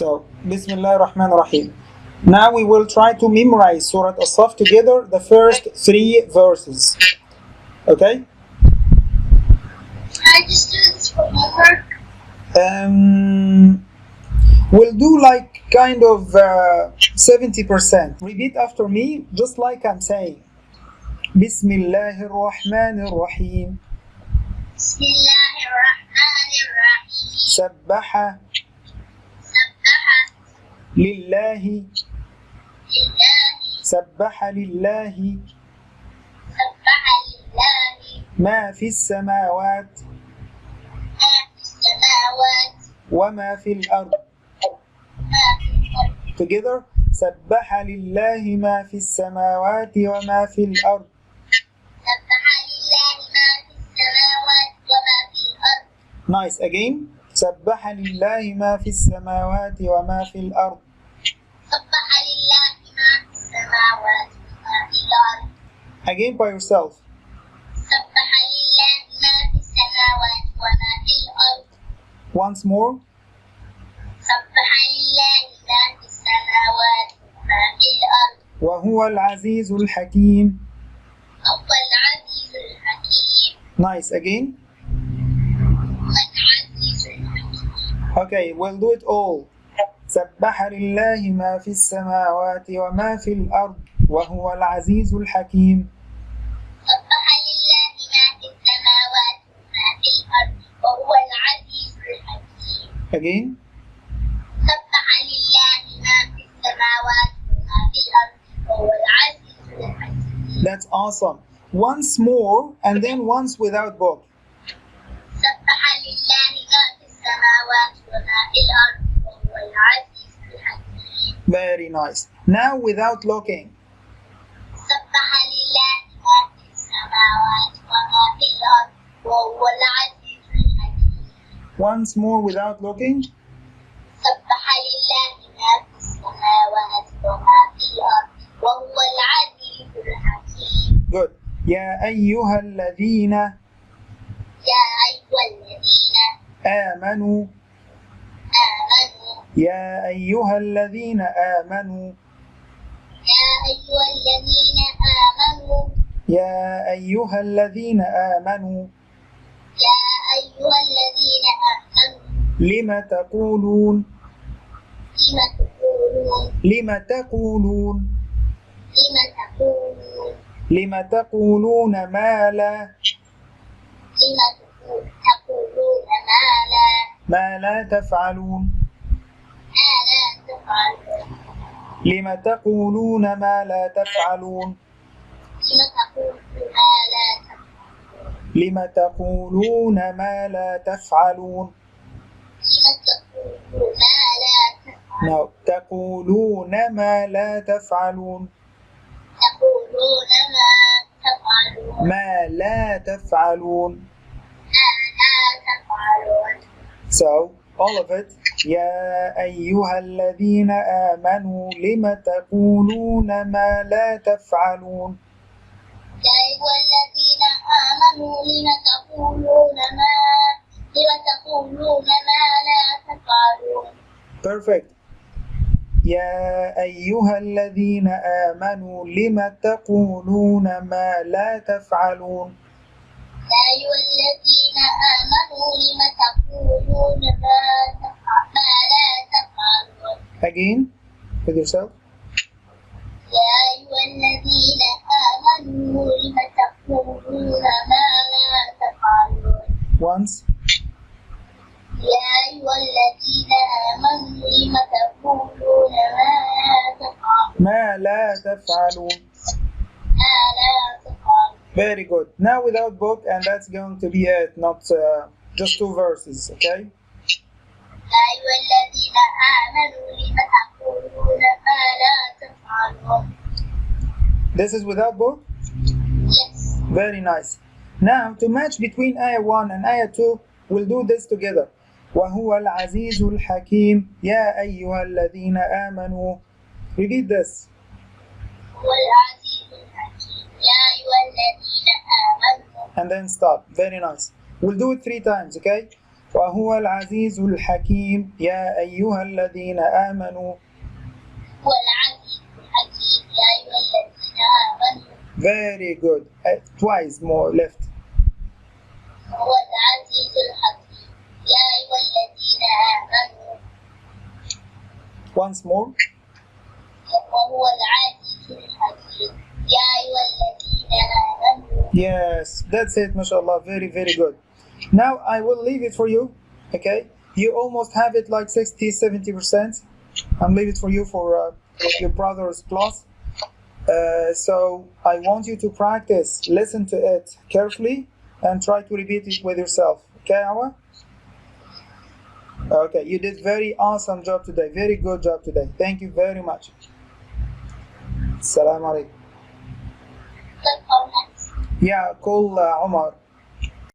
So, Bismillah ar-Rahman ar-Rahim. Now we will try to memorize Surah As-Saff together, the first 3 verses. Okay? Can I just do this for homework? We'll do like kind of 70%. Repeat after me, just like I'm saying. Bismillah ar-Rahman ar-Rahim. Bismillahirrahmanirrahim. Sabbaha Sabbaha lillahi. lillahi. Sabbaha lillahi. Sabbaha lillahi. ما في السماوات ما في السماوات وما في الأرض. ما في الأرض. Together. سبح لله ما في السماوات وما في الأرض. سبح لله ما في السماوات وما في الأرض. Nice. Again. سبح لله ما في السماوات وما في الأرض. سبح لله ما في السماوات وما في الأرض. Again by yourself. سبح لله ما في السماوات وما في الأرض. Once more. سبح لله ما في السماوات وما في الأرض. وهو العزيز الحكيم. هو العزيز الحكيم. Nice. Again. هو العزيز الحكيم. Okay, we'll do it all. سبح لله ما في السماوات وما في الأرض وهو العزيز الحكيم. سبح لله ما في السماوات وما في الأرض وهو العزيز الحكيم. Again. سبح لله ما في السماوات وما في الأرض وهو العزيز الحكيم. That's awesome. Once more and then once without book. سبح لله ما في السماوات وما في الأرض وهو العزيز الحكيم. Very nice. Now without looking. سبح لله ما في السماوات وما في الأرض وهو العزيز الحكيم. Once more without looking. سبح لله ما في السماوات وما في الأرض وهو العزيز الحكيم. Good. يا أيها الذين يا أيها الذين آمنوا. آمنوا. يا أيها الذين آمنوا. يا أيها الذين آمنوا. يا أيها الذين آمنوا. يا أيها الذين آمنوا. لم تقولون. لم تقولون. لم تقولون. لم تقولون. لم تقولون ما لا. لم تقولون ما لا تفعلون. ما لا تفعلون. لم تقولون ما لا تفعلون. لم تقولون ما لم تقولون ما لا لا تفعلون. تفعلون. لم تقولون ما لا تفعلون. No. تقولون ما لا تفعلون. تقولون ما تفعلون. ما لا تفعلون. ما لا تفعلون. So, all of it. يا أيها الذين آمنوا لم تقولون ما لا تفعلون. يا أيها الذين آمنوا لم تقولون ما لا تفعلون. Perfect. يا أيها الذين آمنوا لم تقولون ما لا تفعلون. يا أيها الذين آمنوا لم تقولون ما لا تفعلون. Again, with yourself. يا أيها الذين آمنوا لم تقولون ما لا تفعلون. Once. يا أيها الذين آمنوا لم تقولون ما لا تفعلون. ما لا تفعلون. Very good. Now without book, and that's going to be it, not just 2 verses, okay? يا أيها الذين آمنوا لم تقولون ما لا تفعلون. This is without book? Yes. Very nice. Now, to match between ayah 1 and ayah 2, we'll do this together. وهو العزيز الحكيم. يا أيها الذين آمنوا. Repeat this. هو العزيز الحكيم. يا أيها الذين آمنوا. And then stop. Very nice. We'll do it 3 times, okay? وهو العزيز الحكيم يا أيها الذين آمنوا. هو العزيز الحكيم يا أيها الذين آمنوا. Very good. Twice more left. هو العزيز الحكيم يا أيها الذين آمنوا. Once more. وهو العزيز الحكيم يا أيها الذين آمنوا. Yes, that's it, mashallah. Very, very good. Now I will leave it for you. Okay, you almost have it like 60-70%. I'm leaving it for you for your brother's class. So I want you to practice, listen to it carefully, and try to repeat it with yourself. Okay, Awa? Okay, you did very awesome job today. Very good job today. Thank you very much. Assalamu alaikum. Yeah, call Omar.